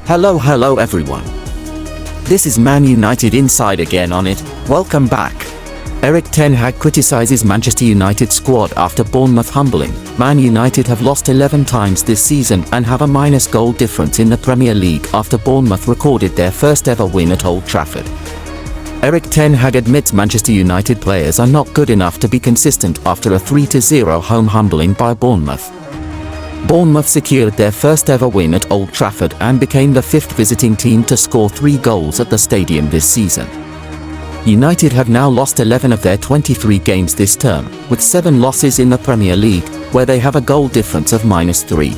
Hello everyone. This is Man United Inside again on it. Welcome back. Erik Ten Hag criticizes Manchester United squad after Bournemouth humbling. Man United have lost 11 times this season and have a minus goal difference in the Premier League after Bournemouth recorded their first ever win at Old Trafford. Erik Ten Hag admits Manchester United players are not good enough to be consistent after a 3-0 home humbling by Bournemouth. Bournemouth secured their first ever win at Old Trafford and became the fifth visiting team to score 3 goals at the stadium this season. United have now lost 11 of their 23 games this term, with 7 losses in the Premier League, where they have a goal difference of -3.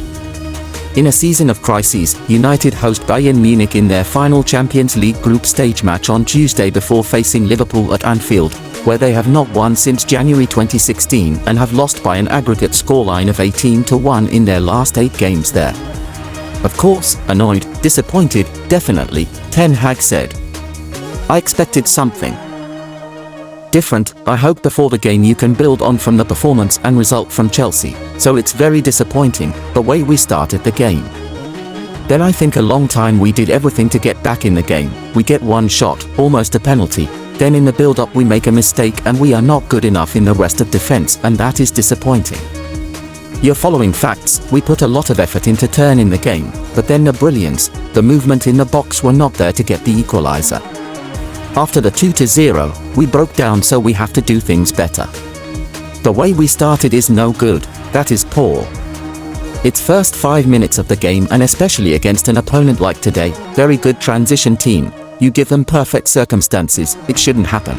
In a season of crises, United host Bayern Munich in their final Champions League group stage match on Tuesday before facing Liverpool at Anfield, where they have not won since January 2016 and have lost by an aggregate scoreline of 18-1 in their last 8 games there. Of course, annoyed, disappointed, definitely, Ten Hag said. I expected something different. I hope before the game you can build on from the performance and result from Chelsea, so it's very disappointing, the way we started the game. Then I think a long time we did everything to get back in the game. We get one shot, almost a penalty. Then in the build-up we make a mistake and we are not good enough in the rest of defense, and that is disappointing. You're following facts. We put a lot of effort into turning the game, but then the brilliance, the movement in the box were not there to get the equalizer. After the 2-0, we broke down, so we have to do things better. The way we started is no good, that is poor. It's first 5 minutes of the game, and especially against an opponent like today, very good transition team. You give them perfect circumstances, it shouldn't happen.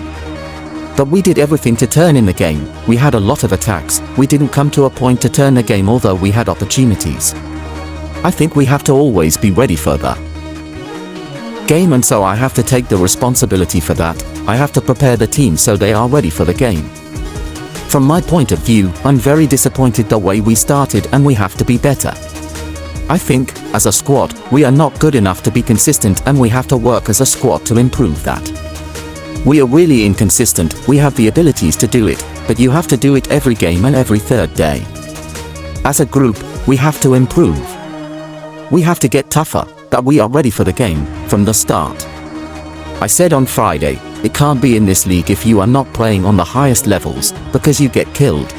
But we did everything to turn in the game. We had a lot of attacks. We didn't come to a point to turn the game, although we had opportunities. I think we have to always be ready for the game, and so I have to take the responsibility for that. I have to prepare the team so they are ready for the game. From my point of view, I'm very disappointed the way we started, and we have to be better. I think, as a squad, we are not good enough to be consistent, and we have to work as a squad to improve that. We are really inconsistent. We have the abilities to do it, but you have to do it every game and every third day. As a group, we have to improve. We have to get tougher, that we are ready for the game, from the start. I said on Friday, it can't be in this league if you are not playing on the highest levels, because you get killed.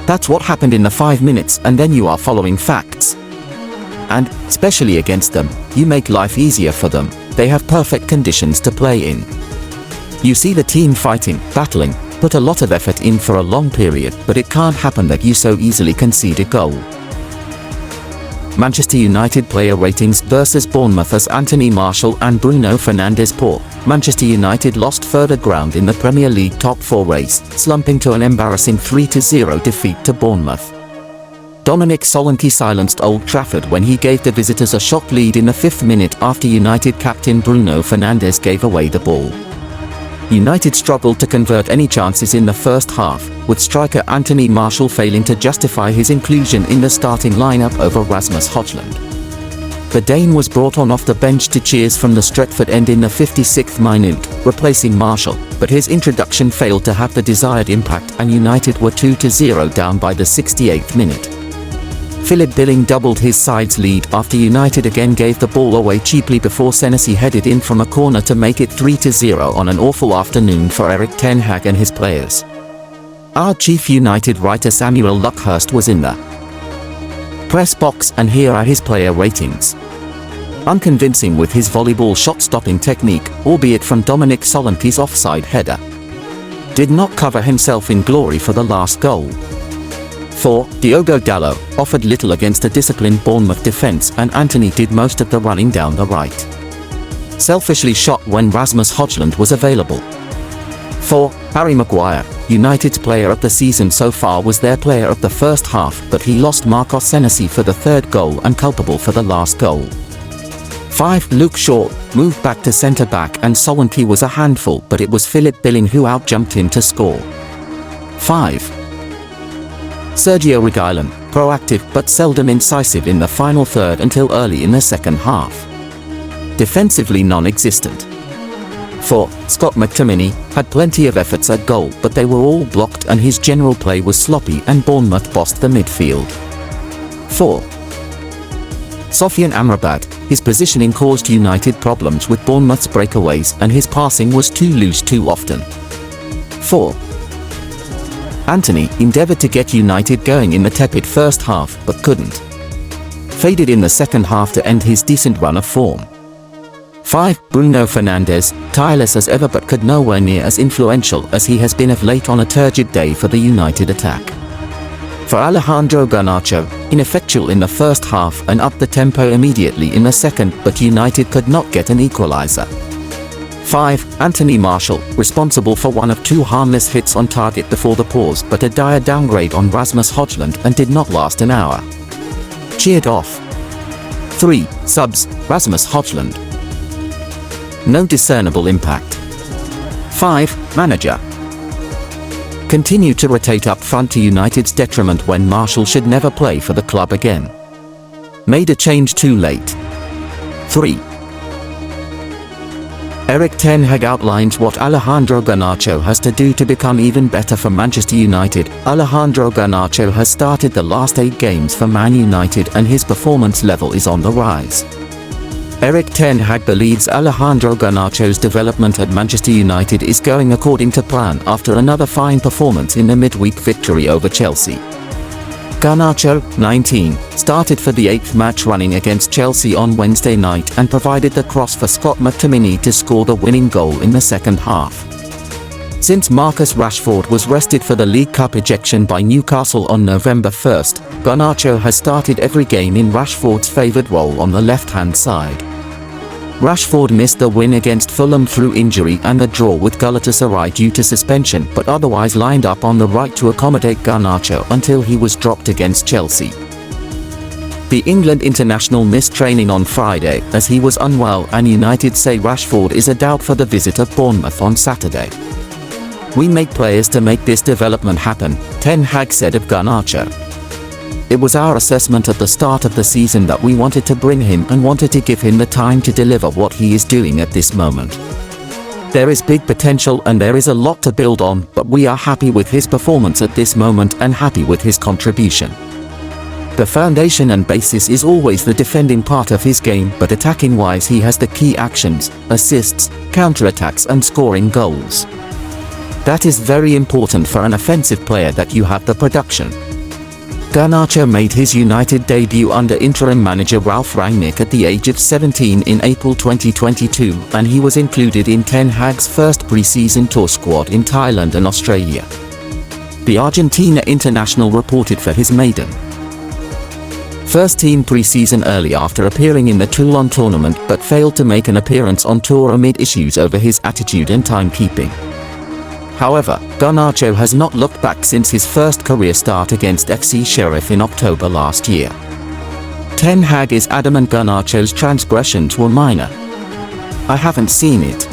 That's what happened in the 5 minutes, and then you are following facts. And, especially against them, you make life easier for them. They have perfect conditions to play in. You see the team fighting, battling, put a lot of effort in for a long period, but it can't happen that you so easily concede a goal. Manchester United player ratings versus Bournemouth as Anthony Martial and Bruno Fernandes poor. Manchester United lost further ground in the Premier League top 4 race, slumping to an embarrassing 3-0 defeat to Bournemouth. Dominic Solanke silenced Old Trafford when he gave the visitors a shot lead in the 5th minute after United captain Bruno Fernandes gave away the ball. United struggled to convert any chances in the first half, with striker Anthony Martial failing to justify his inclusion in the starting lineup over Rasmus Højlund. The Dane was brought on off the bench to cheers from the Stretford end in the 56th minute, replacing Martial, but his introduction failed to have the desired impact, and United were 2-0 down by the 68th minute. Philip Billing doubled his side's lead after United again gave the ball away cheaply before Senesi headed in from a corner to make it 3-0 on an awful afternoon for Erik Ten Hag and his players. Our chief United writer Samuel Luckhurst was in the press box, and here are his player ratings. Unconvincing with his volleyball shot-stopping technique, albeit from Dominic Solanke's offside header. Did not cover himself in glory for the last goal. 4. Diogo Dalot offered little against a disciplined Bournemouth defence, and Anthony did most of the running down the right. Selfishly shot when Rasmus Højlund was available. 4. Harry Maguire, United's player of the season so far, was their player of the first half, but he lost Marcos Senesi for the 3rd goal and culpable for the last goal. 5. Luke Shaw moved back to centre-back, and Solanke was a handful, but it was Philip Billing who outjumped him to score. 5. Sergio Reguilón, proactive but seldom incisive in the final third until early in the second half. Defensively non-existent. 4. Scott McTominay had plenty of efforts at goal, but they were all blocked, and his general play was sloppy, and Bournemouth bossed the midfield. 4. Sofyan Amrabat, His positioning caused United problems with Bournemouth's breakaways and his passing was too loose too often. 4. Anthony endeavoured to get United going in the tepid first half but couldn't. Faded in the second half to end his decent run of form. 5. Bruno Fernandes, tireless as ever but could nowhere near as influential as he has been of late on a turgid day for the United attack. For Alejandro Garnacho, ineffectual in the first half and up the tempo immediately in the second, but United could not get an equaliser. 5. Anthony Martial, responsible for one of 2 harmless hits on target before the pause but a dire downgrade on Rasmus Højlund and did not last an hour. Cheered off. 3. Subs, Rasmus Højlund. No discernible impact. 5. Manager. Continued to rotate up front to United's detriment when Martial should never play for the club again. Made a change too late. 3. Erik Ten Hag outlines what Alejandro Garnacho has to do to become even better for Manchester United. Alejandro Garnacho has started the last 8 games for Man United and his performance level is on the rise. Erik Ten Hag believes Alejandro Garnacho's development at Manchester United is going according to plan after another fine performance in the midweek victory over Chelsea. Garnacho, 19, started for the 8th match running against Chelsea on Wednesday night and provided the cross for Scott McTominay to score the winning goal in the second half. Since Marcus Rashford was rested for the League Cup ejection by Newcastle on November 1st, Garnacho has started every game in Rashford's favoured role on the left-hand side. Rashford missed the win against Fulham through injury and the draw with Galatasaray due to suspension but otherwise lined up on the right to accommodate Garnacho until he was dropped against Chelsea. The England international missed training on Friday as he was unwell and United say Rashford is a doubt for the visit of Bournemouth on Saturday. "We make players to make this development happen," Ten Hag said of Garnacho. "It was our assessment at the start of the season that we wanted to bring him and wanted to give him the time to deliver what he is doing at this moment. There is big potential and there is a lot to build on, but we are happy with his performance at this moment and happy with his contribution. The foundation and basis is always the defending part of his game, but attacking-wise he has the key actions, assists, counter-attacks and scoring goals. That is very important for an offensive player that you have the production." Garnacho made his United debut under interim manager Ralf Rangnick at the age of 17 in April 2022 and he was included in Ten Hag's first pre-season tour squad in Thailand and Australia. The Argentina international reported for his maiden first team pre-season early after appearing in the Toulon tournament but failed to make an appearance on tour amid issues over his attitude and timekeeping. However, Garnacho has not looked back since his first career start against FC Sheriff in October last year. Ten Hag is adamant Garnacho's transgressions were minor. "I haven't seen it.